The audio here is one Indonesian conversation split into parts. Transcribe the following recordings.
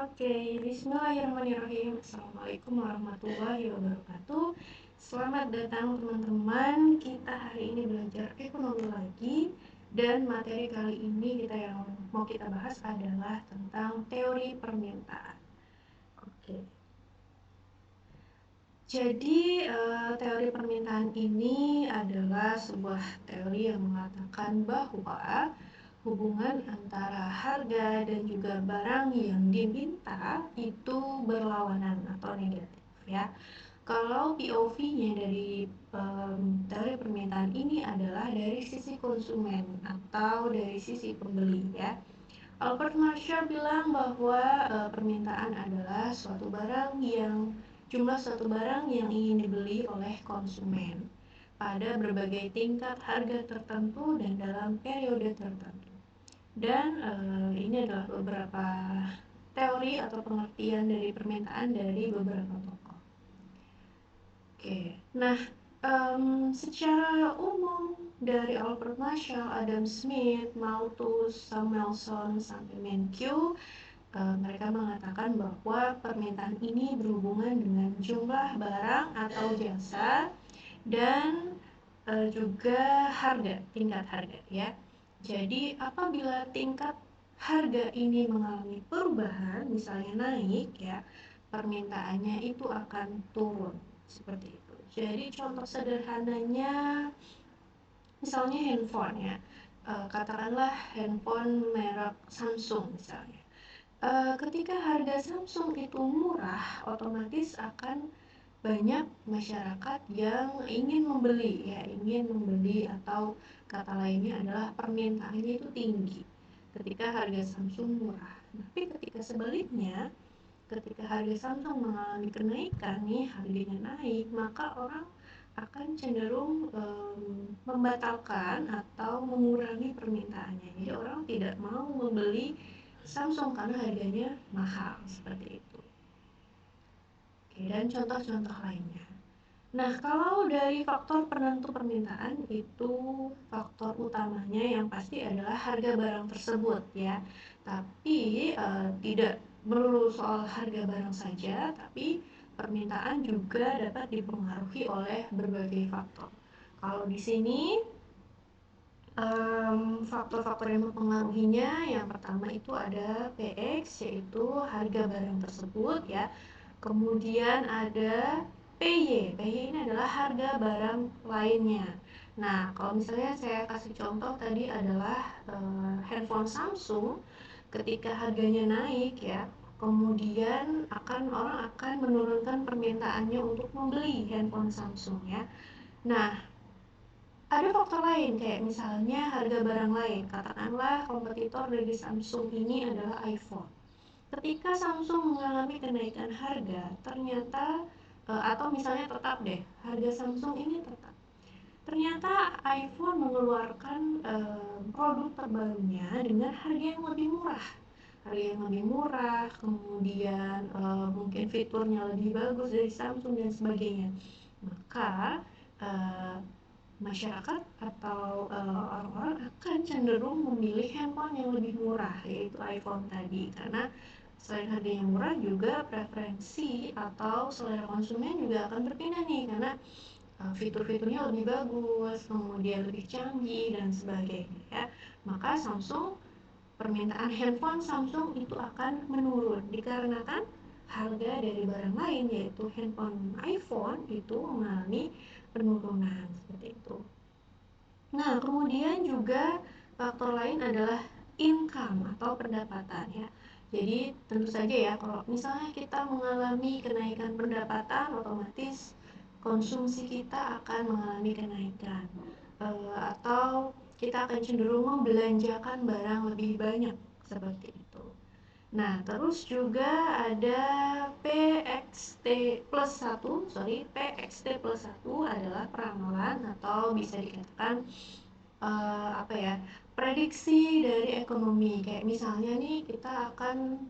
Oke, bismillahirrahmanirrahim. Assalamualaikum warahmatullahi wabarakatuh. Selamat datang teman-teman. Kita hari ini belajar ekonomi lagi. Dan materi kali ini yang mau kita bahas adalah tentang teori permintaan. Oke. Jadi teori permintaan ini adalah sebuah teori yang mengatakan bahwa hubungan antara harga dan juga barang yang diminta itu berlawanan atau negatif ya. Kalau POV-nya dari teori permintaan ini adalah dari sisi konsumen atau dari sisi pembeli ya. Albert Marshall bilang bahwa permintaan adalah jumlah suatu barang yang ingin dibeli oleh konsumen pada berbagai tingkat harga tertentu dan dalam periode tertentu. Dan ini adalah beberapa teori atau pengertian dari permintaan dari beberapa tokoh. Oke, nah secara umum dari Albert Marshall, Adam Smith, Malthus, Samuelson, sampai Menkyu, mereka mengatakan bahwa permintaan ini berhubungan dengan jumlah barang atau jasa dan juga tingkat harga ya. Jadi apabila tingkat harga ini mengalami perubahan, misalnya naik ya, permintaannya itu akan turun seperti itu. Jadi contoh sederhananya misalnya handphone ya, katakanlah handphone merek Samsung misalnya. Ketika harga Samsung itu murah, otomatis akan banyak masyarakat yang ingin membeli atau kata lainnya adalah permintaannya itu tinggi ketika harga Samsung murah. Tapi ketika sebaliknya, ketika harga Samsung mengalami kenaikan harganya naik, maka orang akan cenderung membatalkan atau mengurangi permintaannya. Jadi orang tidak mau membeli Samsung karena harganya mahal seperti itu. Oke, dan contoh-contoh lainnya. Nah, kalau dari faktor penentu permintaan itu faktor utamanya yang pasti adalah harga barang tersebut ya. Tapi tidak melulu soal harga barang saja, tapi permintaan juga dapat dipengaruhi oleh berbagai faktor. Kalau di sini faktor-faktor yang mempengaruhinya, yang pertama itu ada PX, yaitu harga barang tersebut ya. Kemudian ada PY ini adalah harga barang lainnya. Nah, kalau misalnya saya kasih contoh tadi adalah handphone Samsung, ketika harganya naik ya, kemudian orang akan menurunkan permintaannya untuk membeli handphone Samsung ya. Nah, ada faktor lain kayak misalnya harga barang lain, katakanlah kompetitor dari Samsung ini adalah iPhone. Ketika Samsung mengalami kenaikan harga, ternyata atau misalnya tetap deh, harga Samsung ini tetap. Ternyata iPhone mengeluarkan produk terbarunya dengan harga yang lebih murah. Kemudian mungkin fiturnya lebih bagus dari Samsung dan sebagainya. Maka masyarakat atau orang-orang akan cenderung memilih handphone yang lebih murah, yaitu iPhone tadi, karena selain harganya murah juga preferensi atau selera konsumen juga akan berpindah karena fitur-fiturnya lebih bagus, kemudian lebih canggih dan sebagainya ya. Maka permintaan handphone Samsung itu akan menurun dikarenakan harga dari barang lain yaitu handphone iPhone itu mengalami penurunan seperti itu. Nah, kemudian juga faktor lain adalah income atau pendapatan ya. Jadi tentu saja ya, kalau misalnya kita mengalami kenaikan pendapatan, otomatis konsumsi kita akan mengalami kenaikan, atau kita akan cenderung membelanjakan barang lebih banyak seperti itu. Nah, terus juga ada PXT plus 1 adalah peramalan atau bisa dikatakan prediksi dari ekonomi. Kayak misalnya nih kita akan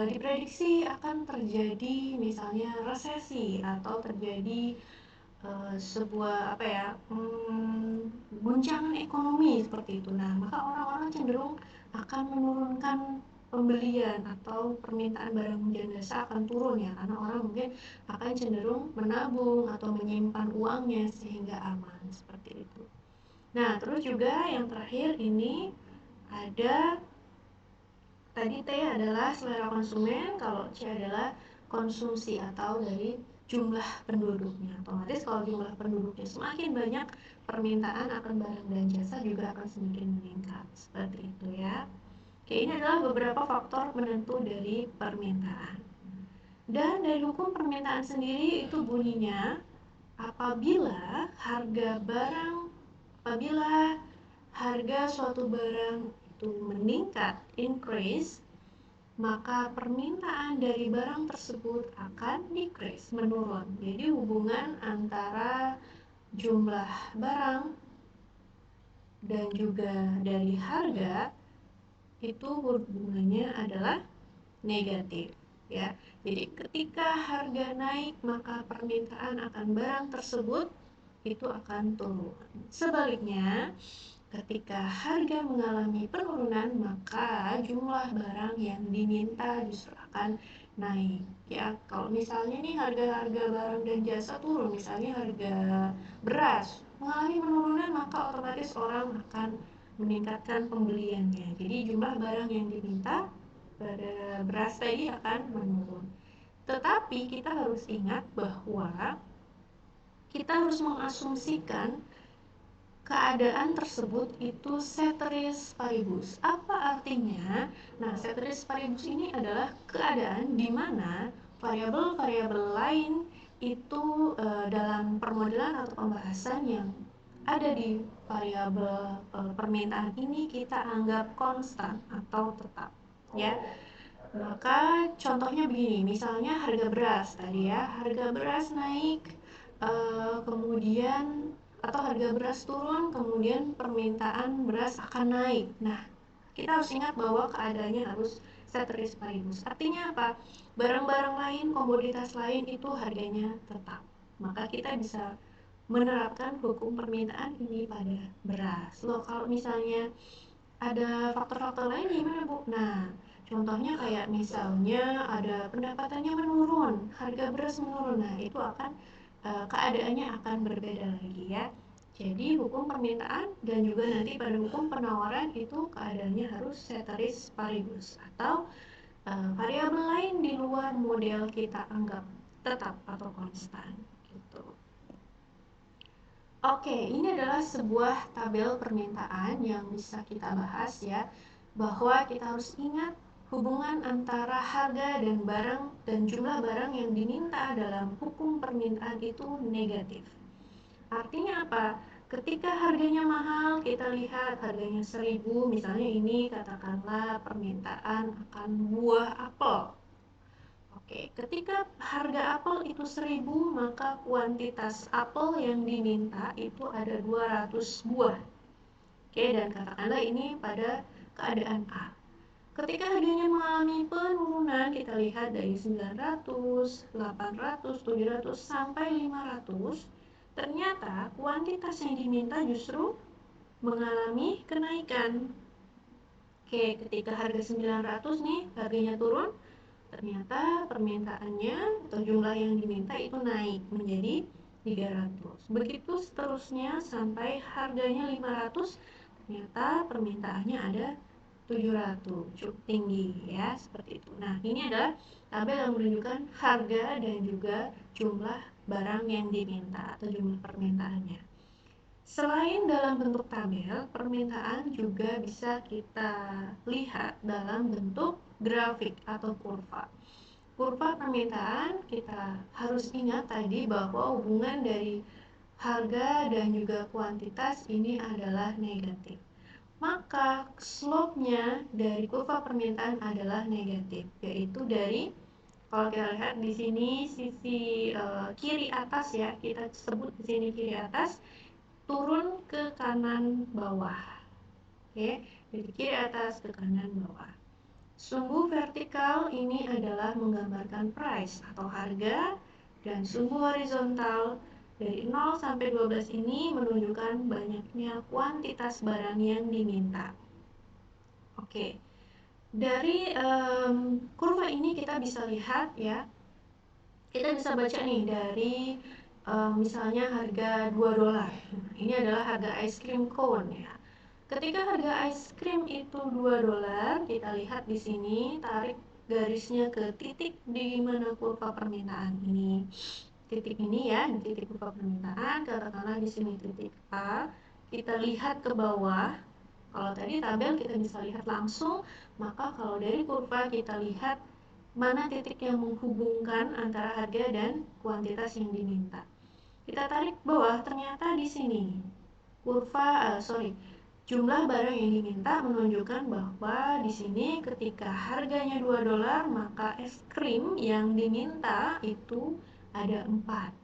diprediksi akan terjadi misalnya resesi atau terjadi sebuah guncangan ekonomi seperti itu. Nah, maka orang-orang cenderung akan menurunkan pembelian atau permintaan barang dan jasa akan turun ya, karena orang mungkin akan cenderung menabung atau menyimpan uangnya sehingga aman seperti itu. Nah, terus juga yang terakhir ini ada tadi T adalah selera konsumen, kalau C adalah konsumsi atau dari jumlah penduduknya. Otomatis kalau jumlah penduduknya semakin banyak, permintaan akan barang dan jasa juga akan semakin meningkat. Seperti itu ya. Oke, ini adalah beberapa faktor penentu dari permintaan. Dan dari hukum permintaan sendiri itu bunyinya, apabila harga suatu barang itu meningkat, increase, maka permintaan dari barang tersebut akan decrease, menurun. Jadi hubungan antara jumlah barang dan juga dari harga itu hubungannya adalah negatif ya. Jadi ketika harga naik, maka permintaan akan barang tersebut itu akan turun. Sebaliknya, ketika harga mengalami penurunan, maka jumlah barang yang diminta justru akan naik ya. Kalau misalnya nih harga-harga barang dan jasa turun, misalnya harga beras mengalami penurunan, maka otomatis orang akan meningkatkan pembeliannya. Jadi jumlah barang yang diminta pada beras tadi akan menurun. Tetapi kita harus ingat bahwa kita harus mengasumsikan keadaan tersebut itu ceteris paribus. Apa artinya? Nah, ceteris paribus ini adalah keadaan di mana variabel-variabel lain itu dalam permodelan atau pembahasan yang ada di variabel permintaan ini kita anggap konstan atau tetap ya. Maka contohnya begini, misalnya harga beras tadi ya, harga beras naik, kemudian atau harga beras turun, kemudian permintaan beras akan naik. Nah, kita harus ingat bahwa keadaannya harus ceteris paribus. Artinya apa? Barang-barang lain, komoditas lain itu harganya tetap. Maka kita bisa menerapkan hukum permintaan ini pada beras. Loh, kalau misalnya ada faktor-faktor lain gimana Bu? Nah, contohnya kayak misalnya ada pendapatannya menurun, harga beras menurun, nah itu akan keadaannya akan berbeda lagi ya. Jadi hukum permintaan dan juga nanti pada hukum penawaran itu keadaannya harus ceteris paribus atau variabel lain di luar model kita anggap tetap atau konstan gitu. Oke, ini adalah sebuah tabel permintaan yang bisa kita bahas ya, bahwa kita harus ingat hubungan antara harga dan barang dan jumlah barang yang diminta dalam hukum permintaan itu negatif. Artinya apa? Ketika harganya mahal, kita lihat harganya 1.000, misalnya ini katakanlah permintaan akan buah apel. Oke, ketika harga apel itu 1.000, maka kuantitas apel yang diminta itu ada 200 buah. Oke, dan katakanlah ini pada keadaan A. Ketika harganya mengalami penurunan, kita lihat dari 900, 800, 700 sampai 500, ternyata kuantitas yang diminta justru mengalami kenaikan. Oke, ketika harga 900 nih, harganya turun, ternyata permintaannya atau jumlah yang diminta itu naik menjadi 300. Begitu seterusnya sampai harganya 500, ternyata permintaannya ada 700, cukup tinggi ya, seperti itu. Nah, ini adalah tabel yang menunjukkan harga dan juga jumlah barang yang diminta atau jumlah permintaannya. Selain dalam bentuk tabel, permintaan juga bisa kita lihat dalam bentuk grafik atau kurva. Kurva permintaan kita harus ingat tadi bahwa hubungan dari harga dan juga kuantitas ini adalah negatif. Maka slope-nya dari kurva permintaan adalah negatif, yaitu dari kalau kita lihat di sini sisi kiri atas ya, kita sebut di sini kiri atas, turun ke kanan bawah. Oke, dari kiri atas ke kanan bawah. Sumbu vertikal ini adalah menggambarkan price atau harga, dan sumbu horizontal dari 0 sampai 12 ini menunjukkan banyaknya kuantitas barang yang diminta. Oke, Dari kurva ini kita bisa lihat ya, kita bisa baca nih dari misalnya harga $2. Ini adalah harga ice cream cone ya. Ketika harga ice cream itu $2, kita lihat di sini, tarik garisnya ke titik di mana kurva permintaan ini. Titik ini ya, titik kurva permintaan, katakanlah di sini titik A. Kita lihat ke bawah. Kalau tadi tabel kita bisa lihat langsung, maka kalau dari kurva kita lihat mana titik yang menghubungkan antara harga dan kuantitas yang diminta. Kita tarik bawah, ternyata di sini jumlah barang yang diminta menunjukkan bahwa di sini ketika harganya $2, maka es krim yang diminta itu ada 4.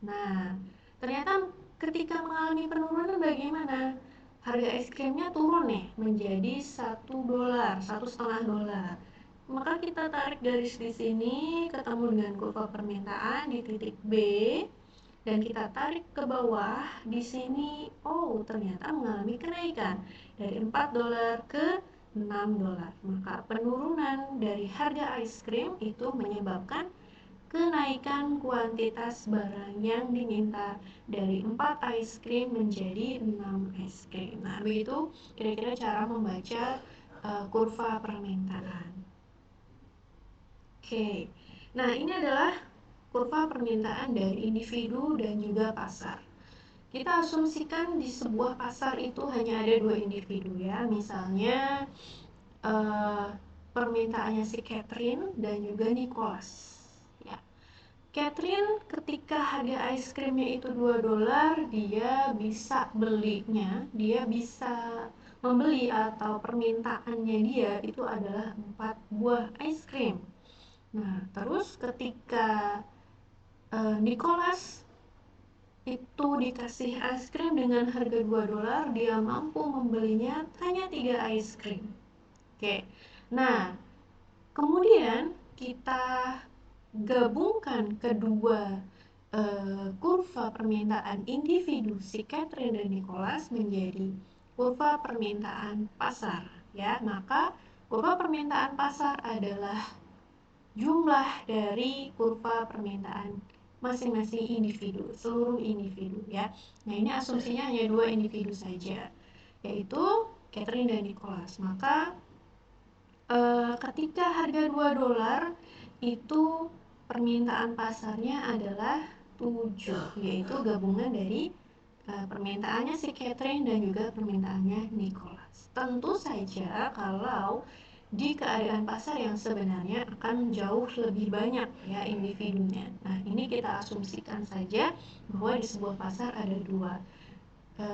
Nah, ternyata ketika mengalami penurunan bagaimana? Harga es krimnya turun nih menjadi $1, $1,5. Maka kita tarik garis di sini ketemu dengan kurva permintaan di titik B dan kita tarik ke bawah di sini. Oh, ternyata mengalami kenaikan dari $4 ke $6. Maka penurunan dari harga es krim itu menyebabkan kenaikan kuantitas barang yang diminta dari 4 ice cream menjadi 6 ice cream. Nah, begitu kira-kira cara membaca kurva permintaan. Oke, nah ini adalah kurva permintaan dari individu dan juga pasar. Kita asumsikan di sebuah pasar itu hanya ada 2 individu ya, misalnya permintaannya si Catherine dan juga Nicholas. Catherine ketika harga ice creamnya itu $2, dia bisa membeli atau permintaannya dia itu adalah 4 buah ice cream. Nah, terus ketika Nicholas itu dikasih ice cream dengan harga $2, dia mampu membelinya hanya 3 ice cream. Oke. Nah, kemudian kita gabungkan kedua kurva permintaan individu si Catherine dan Nicholas menjadi kurva permintaan pasar ya. Maka kurva permintaan pasar adalah jumlah dari kurva permintaan masing-masing individu, seluruh individu ya. Nah, ini asumsinya hanya 2 individu saja, yaitu Catherine dan Nicholas. Maka ketika harga $2 itu permintaan pasarnya adalah 7, yaitu gabungan dari permintaannya si Catherine dan juga permintaannya Nicholas. Tentu saja kalau di keadaan pasar yang sebenarnya akan jauh lebih banyak ya individunya. Nah, ini kita asumsikan saja bahwa di sebuah pasar ada 2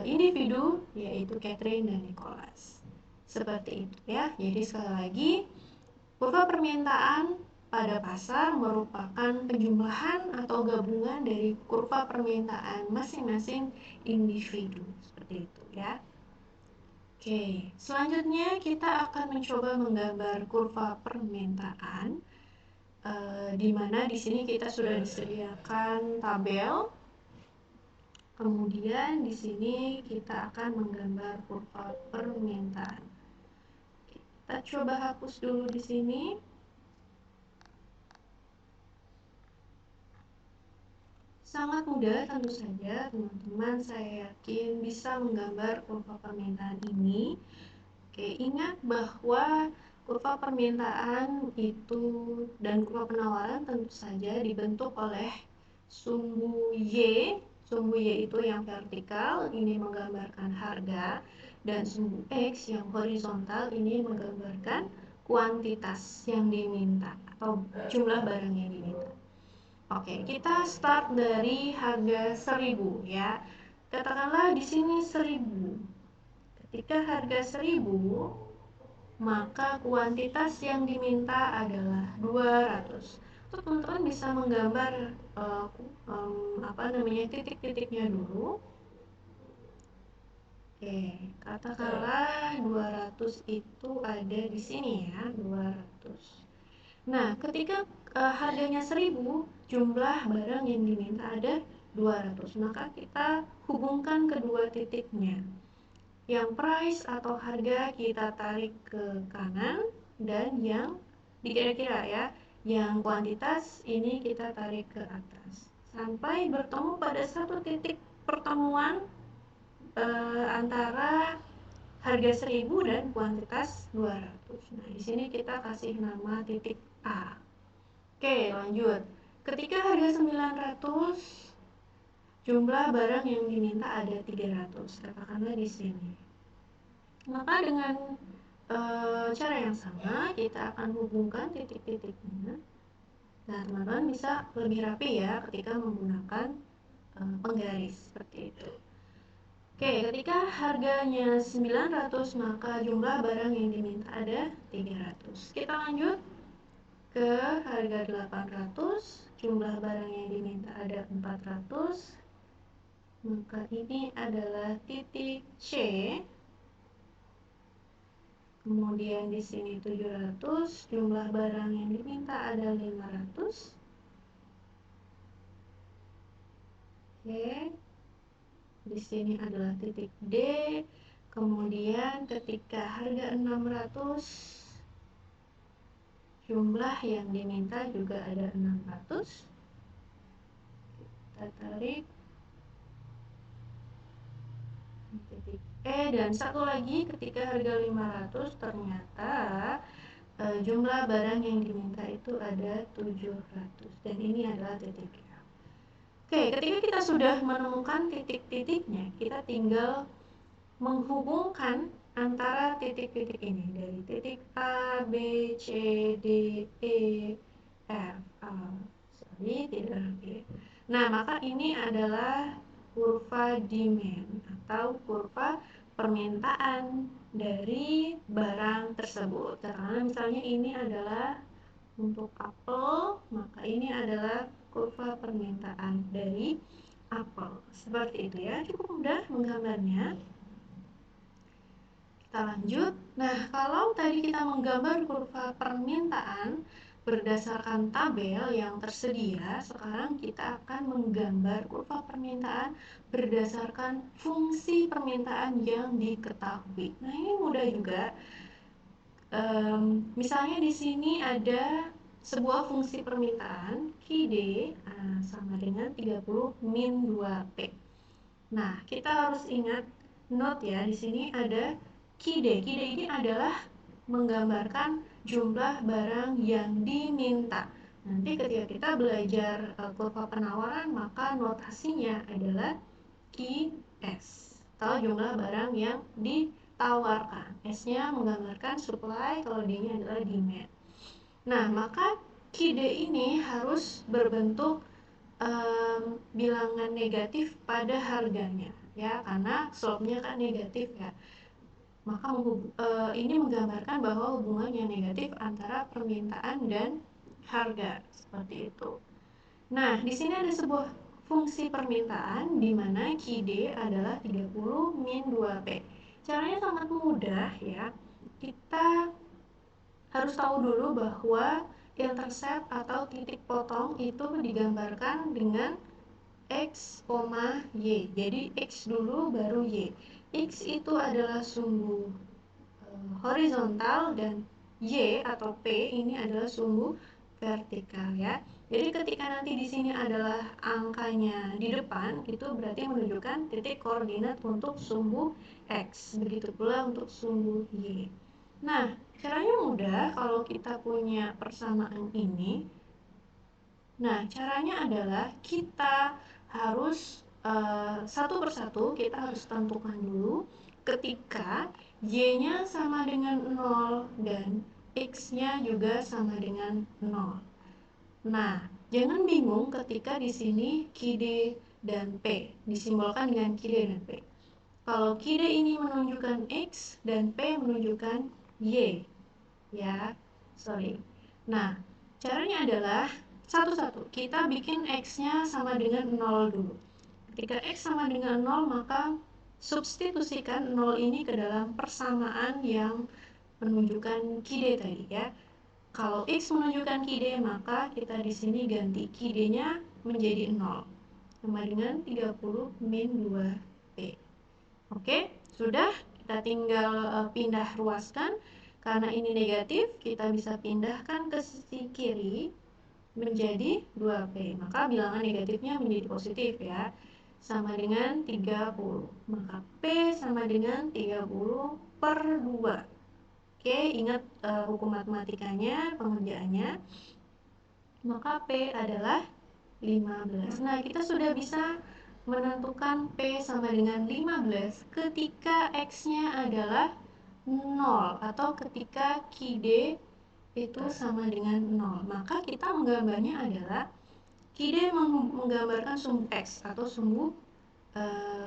individu, yaitu Catherine dan Nicholas. Seperti itu ya. Jadi sekali lagi, kurva permintaan pada pasar merupakan penjumlahan atau gabungan dari kurva permintaan masing-masing individu. Seperti itu ya. Oke, selanjutnya kita akan mencoba menggambar kurva permintaan, di mana di sini kita sudah disediakan tabel. Kemudian di sini kita akan menggambar kurva permintaan. Kita coba hapus dulu di sini. Sangat mudah tentu saja teman-teman, saya yakin bisa menggambar kurva permintaan ini. Oke, ingat bahwa kurva permintaan itu dan kurva penawaran tentu saja dibentuk oleh sumbu Y. Sumbu Y itu yang vertikal, ini menggambarkan harga, dan sumbu X yang horizontal ini menggambarkan kuantitas yang diminta atau jumlah barang yang diminta. Oke, kita start dari harga 1.000 ya. Katakanlah di sini 1.000. Ketika harga 1.000, maka kuantitas yang diminta adalah 200. Terus teman-teman bisa menggambar titik-titiknya dulu. Oke, katakanlah 200 itu ada di sini ya, 200. Nah, ketika harganya 1.000, jumlah barang yang diminta ada 200. Maka kita hubungkan kedua titiknya. Yang price atau harga kita tarik ke kanan, dan yang dikira-kira ya, yang kuantitas ini kita tarik ke atas sampai bertemu pada satu titik pertemuan antara harga 1000 dan kuantitas 200. Nah, di sini kita kasih nama titik A. Oke, lanjut. Ketika harga 900, jumlah barang yang diminta ada 300, katakanlah di sini. Maka dengan cara yang sama kita akan hubungkan titik-titiknya. Nah, teman-teman bisa lebih rapi ya ketika menggunakan penggaris seperti itu. Oke, ketika harganya 900, maka jumlah barang yang diminta ada 300. Kita lanjut ke harga 800, jumlah barang yang diminta ada 400. Maka ini adalah titik C. Kemudian di sini 700, jumlah barang yang diminta ada 500. Oke. Di sini adalah titik D. Kemudian ketika harga 600, jumlah yang diminta juga ada 600. Kita tarik titik E, dan satu lagi ketika harga 500 ternyata jumlah barang yang diminta itu ada 700, dan ini adalah titik F. Oke, ketika kita sudah menemukan titik-titiknya, kita tinggal menghubungkan antara titik-titik ini dari titik A, B, C, D, E, F. Tidak rapi. Nah, maka ini adalah kurva demand atau kurva permintaan dari barang tersebut. Karena misalnya ini adalah untuk apel, maka ini adalah kurva permintaan dari apel. Seperti itu ya, cukup mudah menggambarnya. Kita lanjut. Nah, kalau tadi kita menggambar kurva permintaan berdasarkan tabel yang tersedia, sekarang kita akan menggambar kurva permintaan berdasarkan fungsi permintaan yang diketahui. Nah, ini mudah juga. Misalnya di sini ada sebuah fungsi permintaan QD sama dengan 30 min 2P. Nah, kita harus ingat note ya, di sini ada QD. QD ini adalah menggambarkan jumlah barang yang diminta. Nanti ketika kita belajar kurva penawaran, maka notasinya adalah QS atau jumlah barang yang ditawarkan. S-nya menggambarkan supply, kalau D-nya adalah demand. Nah, maka QD ini harus berbentuk bilangan negatif pada harganya ya, karena slope-nya kan negatif ya. Maka ini menggambarkan bahwa hubungan yang negatif antara permintaan dan harga, seperti itu. Nah, di sini ada sebuah fungsi permintaan di mana QD adalah 30 min 2P. Caranya sangat mudah ya. Kita harus tahu dulu bahwa intercept atau titik potong itu digambarkan dengan X, Y. Jadi X dulu baru Y. X itu adalah sumbu horizontal, dan Y atau P ini adalah sumbu vertikal ya. Jadi ketika nanti di sini adalah angkanya di depan, itu berarti menunjukkan titik koordinat untuk sumbu X. Begitu pula untuk sumbu Y. Nah, caranya mudah kalau kita punya persamaan ini. Nah, caranya adalah kita harus satu persatu kita harus tentukan dulu ketika Y-nya sama dengan 0 dan X-nya juga sama dengan 0. Nah, jangan bingung ketika di sini QD dan P disimbolkan dengan QD dan P. Kalau QD ini menunjukkan X dan P menunjukkan Y, ya, sorry. Nah, caranya adalah satu-satu. Kita bikin X-nya sama dengan 0 dulu. Ketika X sama dengan 0, maka substitusikan 0 ini ke dalam persamaan yang menunjukkan QD tadi ya. Kalau X menunjukkan QD, maka kita di sini ganti QD-nya menjadi 0, sama dengan 30 min 2P. Oke, sudah? Kita tinggal pindah ruaskan. Karena ini negatif, kita bisa pindahkan ke sisi kiri menjadi 2P. Maka bilangan negatifnya menjadi positif ya. Sama dengan 30. Maka P sama dengan 30 per 2. Oke, ingat hukum matematikanya, pengerjaannya. Maka P adalah 15. Nah, kita sudah bisa menentukan P sama dengan 15 ketika X-nya adalah 0 atau ketika QD itu sama dengan 0. Maka kita menggambarnya adalah QD menggambarkan sumbu X atau sumbu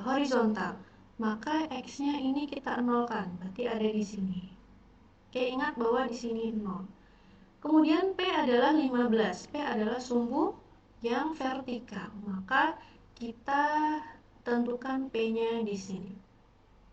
horizontal. Maka X-nya ini kita nolkan, berarti ada di sini. Oke, ingat bahwa di sini 0. Kemudian P adalah 15. P adalah sumbu yang vertikal. Maka kita tentukan P-nya di sini.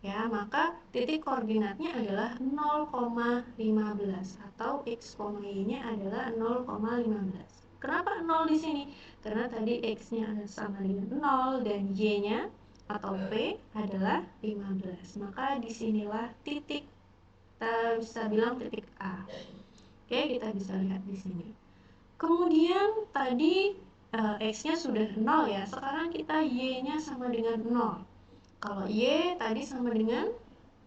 Ya, maka titik koordinatnya adalah 0,15 atau X, Y-nya adalah 0,15. Kenapa 0 di sini? Karena tadi X-nya sama dengan 0 dan Y-nya atau P adalah 15. Maka disinilah titik, kita bisa bilang titik A. Oke, kita bisa lihat di sini. Kemudian tadi X-nya sudah 0 ya. Sekarang kita Y-nya sama dengan 0. Kalau Y tadi sama dengan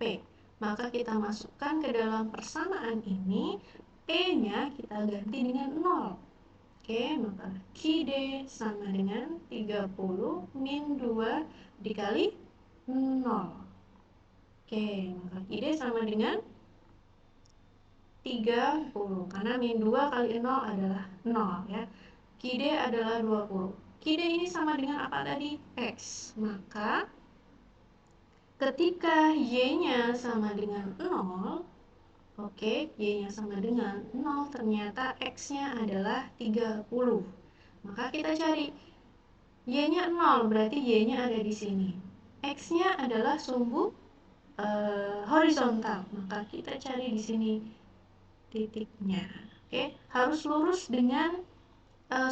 P. Maka kita masukkan ke dalam persamaan ini. P-nya kita ganti dengan 0. Oke, maka QD sama dengan 30 min 2 dikali 0. Oke, maka QD sama dengan 30, karena min 2 kali 0 adalah 0 ya. QD adalah 20. QD ini sama dengan apa tadi? X. Maka ketika Y-nya sama dengan 0, oke, Y-nya sama dengan 0, ternyata X-nya adalah 30. Maka kita cari Y-nya 0, berarti Y-nya ada di sini. X-nya adalah sumbu horizontal, maka kita cari di sini titiknya. Oke, harus lurus dengan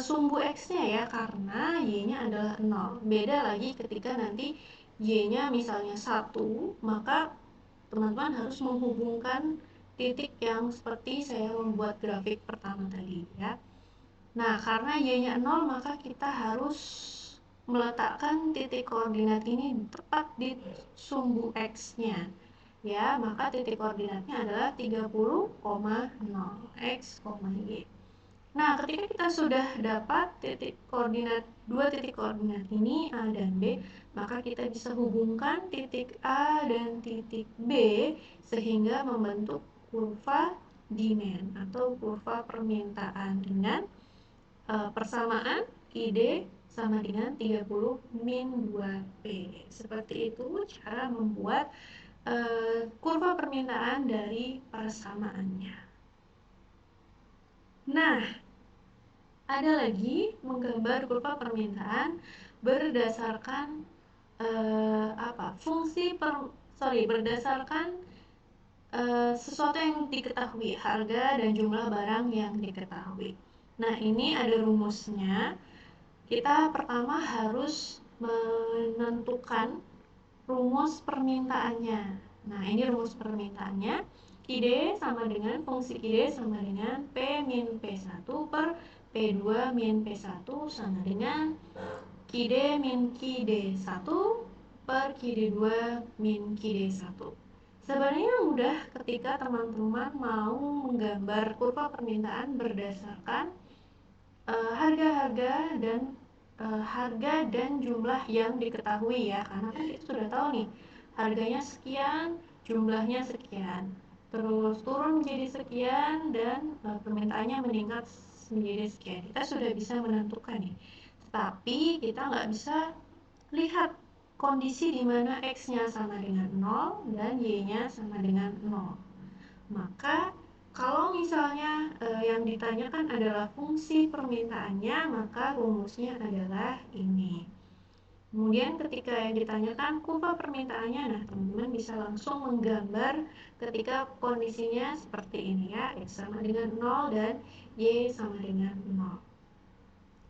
sumbu X-nya ya, karena Y-nya adalah 0. Beda lagi ketika nanti Y-nya misalnya 1, maka teman-teman harus menghubungkan titik yang seperti saya membuat grafik pertama tadi ya. Nah, karena Y-nya 0, maka kita harus meletakkan titik koordinat ini tepat di sumbu X-nya. Ya, maka titik koordinatnya adalah 30,0 X, Y. Nah, ketika kita sudah dapat dua titik koordinat ini A dan B, maka kita bisa hubungkan titik A dan titik B sehingga membentuk kurva demand atau kurva permintaan dengan persamaan ID sama dengan 30 min 2P. Seperti itu cara membuat kurva permintaan dari persamaannya. Nah, ada lagi menggambar kurva permintaan berdasarkan berdasarkan sesuatu yang diketahui, harga dan jumlah barang yang diketahui. Nah, ini ada rumusnya. Kita pertama harus menentukan rumus permintaannya. Nah, ini rumus permintaannya. QD sama dengan fungsi QD sama dengan P min P1 per P2 min P1 sama dengan QD min QD1 per QD2 min QD1. Sebenarnya mudah ketika teman-teman mau menggambar kurva permintaan berdasarkan harga-harga dan jumlah yang diketahui ya, karena kan kita sudah tahu nih harganya sekian, jumlahnya sekian, terus turun menjadi sekian dan permintaannya meningkat menjadi sekian. Kita sudah bisa menentukan nih, tapi kita nggak bisa lihat kondisi di mana X-nya sama dengan 0 dan Y-nya sama dengan 0. Maka kalau misalnya yang ditanyakan adalah fungsi permintaannya, maka rumusnya adalah ini. Kemudian ketika yang ditanyakan kurva permintaannya, nah teman-teman bisa langsung menggambar ketika kondisinya seperti ini ya, X sama dengan 0 dan Y sama dengan 0.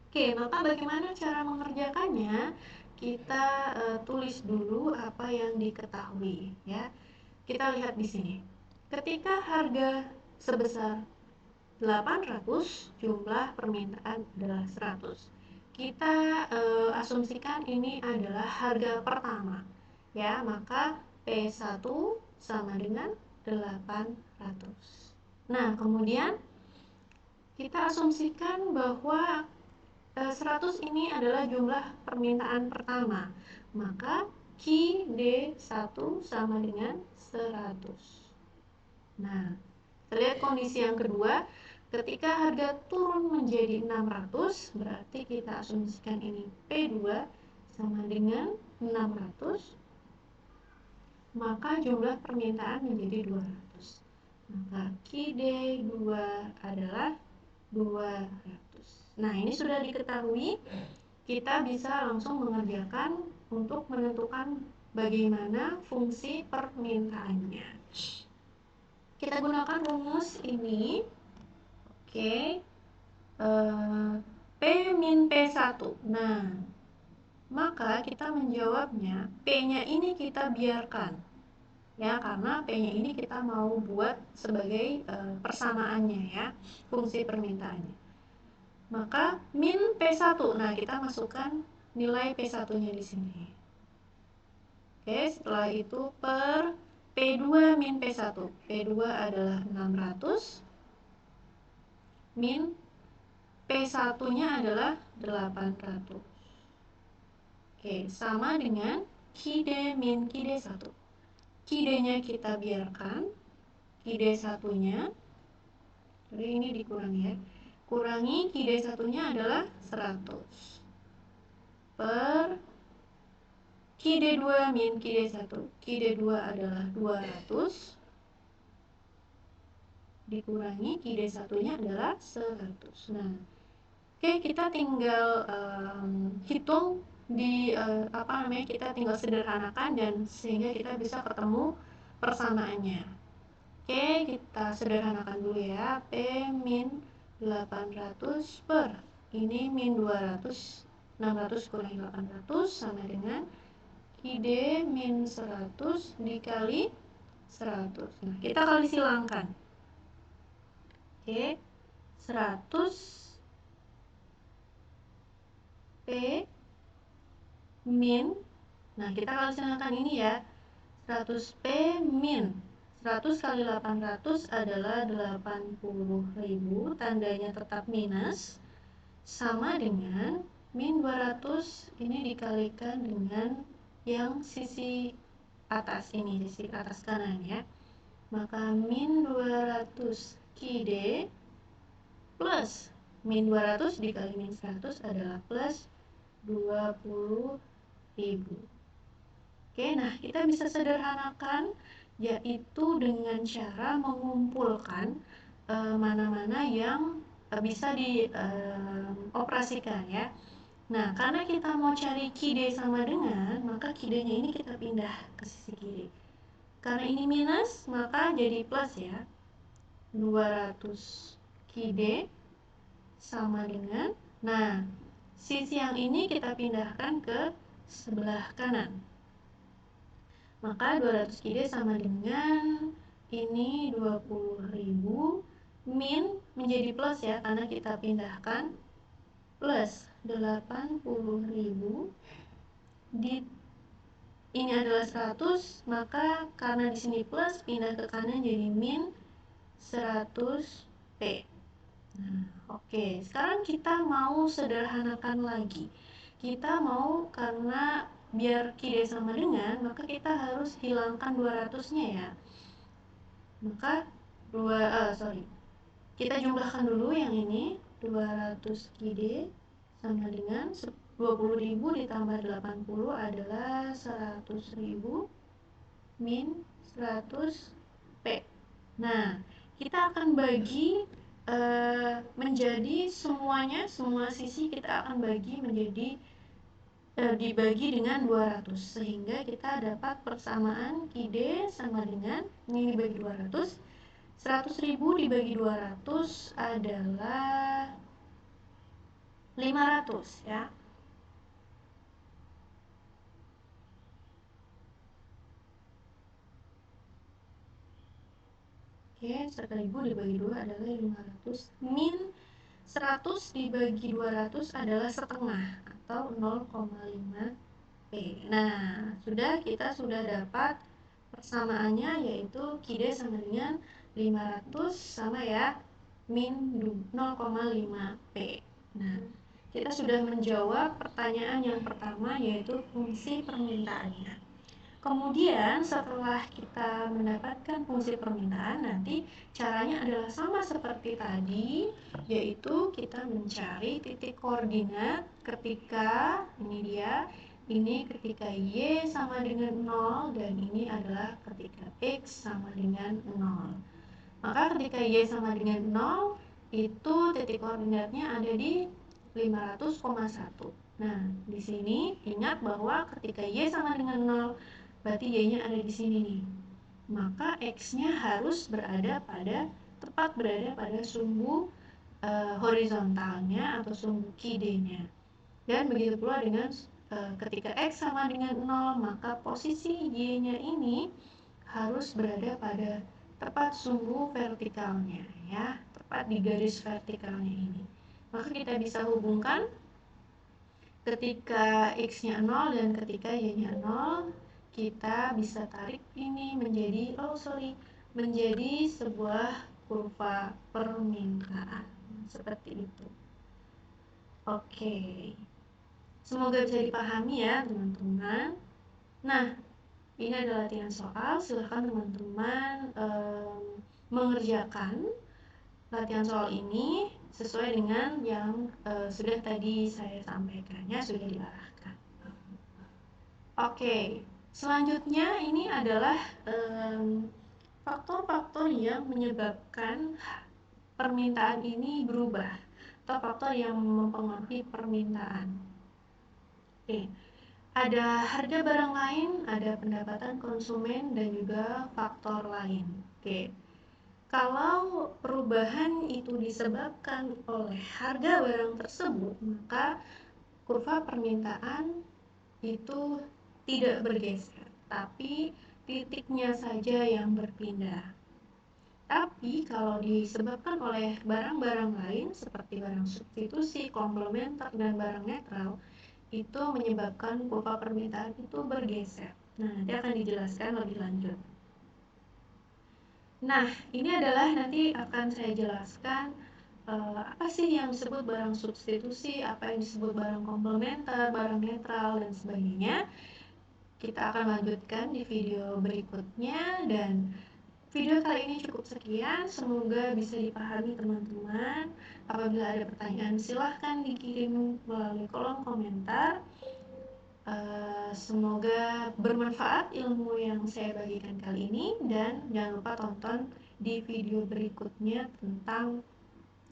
Oke, maka bagaimana cara mengerjakannya? Kita tulis dulu apa yang diketahui ya. Kita lihat di sini. Ketika harga sebesar 800, jumlah permintaan adalah 100. Kita asumsikan ini adalah harga pertama. Ya, maka P1 sama dengan 800. Nah, kemudian kita asumsikan bahwa 100 ini adalah jumlah permintaan pertama. Maka QD1 sama dengan 100. Nah, kita lihat kondisi yang kedua. Ketika harga turun menjadi 600, berarti kita asumsikan ini P2 sama dengan 600, maka jumlah permintaan menjadi 200. Maka QD2 adalah 200. Nah, ini sudah diketahui, kita bisa langsung mengerjakan untuk menentukan bagaimana fungsi permintaannya. Kita gunakan rumus ini. Oke, P min P1. Nah, maka kita menjawabnya, P-nya ini kita biarkan. Ya, karena P-nya ini kita mau buat sebagai persamaannya ya, fungsi permintaannya. Maka min P1. Nah, kita masukkan nilai P1-nya di sini. Oke, setelah itu per P2 min P1. P2 adalah 600. Min P1-nya adalah 800. Oke, sama dengan QD min QD1. QD-nya kita biarkan, QD1-nya, jadi ini dikurangi ya. Kurangi QD1-nya adalah 100. Per QD2 min QD1. QD2 adalah 200. Dikurangi QD1-nya adalah 100. Nah, oke, kita tinggal hitung di kita tinggal sederhanakan dan sehingga kita bisa ketemu persamaannya. Oke, kita sederhanakan dulu ya. P min 800 per ini min 200, 600 kurangi 800 sama dengan ID min 100 dikali 100. Nah, kita kali silangkan. Oke, 100 P min, nah kita kali silangkan ini ya, 100 P min 100 kali 800 adalah 80.000, tandanya tetap minus, sama dengan min 200 ini dikalikan dengan yang sisi atas ini, sisi atas kanan ya. Maka min 200 QD plus min 200 dikali min 100 adalah plus 20.000. Oke, nah kita bisa sederhanakan yaitu dengan cara mengumpulkan mana-mana yang bisa dioperasikan ya. Nah, karena kita mau cari QD sama dengan, maka QD-nya ini kita pindah ke sisi kiri. Karena ini minus, maka jadi plus ya. 200 QD sama dengan, nah, sisi yang ini kita pindahkan ke sebelah kanan. Maka 200 QD sama dengan ini 20.000 min menjadi plus ya, karena kita pindahkan plus 80.000 di ini adalah 100, maka karena di sini plus pindah ke kanan jadi min 100 P. Nah, oke, sekarang kita mau sederhanakan lagi. Kita mau, karena biar QD sama dengan, maka kita harus hilangkan 200-nya ya. Maka kita jumlahkan dulu yang ini, 200 QD sama dengan 20.000 ditambah 80 adalah 100.000 min 100 P. Nah, kita akan bagi menjadi semuanya, semua sisi kita akan bagi menjadi dibagi dengan 200, sehingga kita dapat persamaan QD sama dengan ini dibagi 200, 100.000 dibagi 200 adalah 500 ya. Oke, 1000 dibagi 2 adalah 500. Min 100 dibagi 200 adalah setengah atau 0,5 P. Nah, kita sudah dapat persamaannya, yaitu Q sama dengan 500 sama ya min 0,5 P. Nah, kita sudah menjawab pertanyaan yang pertama, yaitu fungsi permintaannya. Kemudian setelah kita mendapatkan fungsi permintaan, nanti caranya adalah sama seperti tadi, yaitu kita mencari titik koordinat ketika ini ketika Y sama dengan 0 dan ini adalah ketika X sama dengan 0. Maka ketika Y sama dengan 0, itu titik koordinatnya ada di 500,1. Nah, di sini ingat bahwa ketika Y sama dengan 0, berarti Y-nya ada di sini nih. Maka X-nya harus tepat berada pada sumbu horizontalnya atau sumbu QD-nya. Dan begitu pula dengan ketika X sama dengan 0, maka posisi Y-nya ini harus berada pada tepat sumbu vertikalnya, ya, tepat di garis vertikalnya ini. Maka kita bisa hubungkan ketika X-nya 0 dan ketika Y-nya 0, kita bisa tarik ini menjadi sebuah kurva permintaan seperti itu. Oke, semoga bisa dipahami ya teman-teman. Nah, ini adalah latihan soal, silahkan teman-teman mengerjakan latihan soal ini sesuai dengan yang sudah tadi saya sampaikan, ya, sudah diarahkan. Oke, selanjutnya ini adalah faktor-faktor yang menyebabkan permintaan ini berubah atau faktor yang mempengaruhi permintaan. Oke, ada harga barang lain, ada pendapatan konsumen, dan juga faktor lain. Oke, kalau perubahan itu disebabkan oleh harga barang tersebut, maka kurva permintaan itu tidak bergeser, tapi titiknya saja yang berpindah. Tapi kalau disebabkan oleh barang-barang lain seperti barang substitusi, komplementer, dan barang netral, itu menyebabkan kurva permintaan itu bergeser. Nah, nanti akan dijelaskan lebih lanjut. Nah, ini adalah nanti akan saya jelaskan apa sih yang disebut barang substitusi, apa yang disebut barang komplementer, barang netral, dan sebagainya. Kita akan lanjutkan di video berikutnya, dan video kali ini cukup sekian. Semoga bisa dipahami teman-teman. Apabila ada pertanyaan, silahkan dikirim melalui kolom komentar. Semoga bermanfaat ilmu yang saya bagikan kali ini, dan jangan lupa tonton di video berikutnya tentang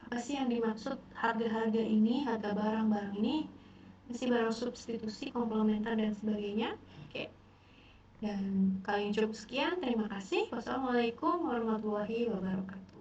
apa sih yang dimaksud harga-harga ini, harga barang-barang ini, masih barang substitusi, komplementer, dan sebagainya. Oke. Dan kali ini cukup sekian. Terima kasih. Wassalamualaikum warahmatullahi wabarakatuh.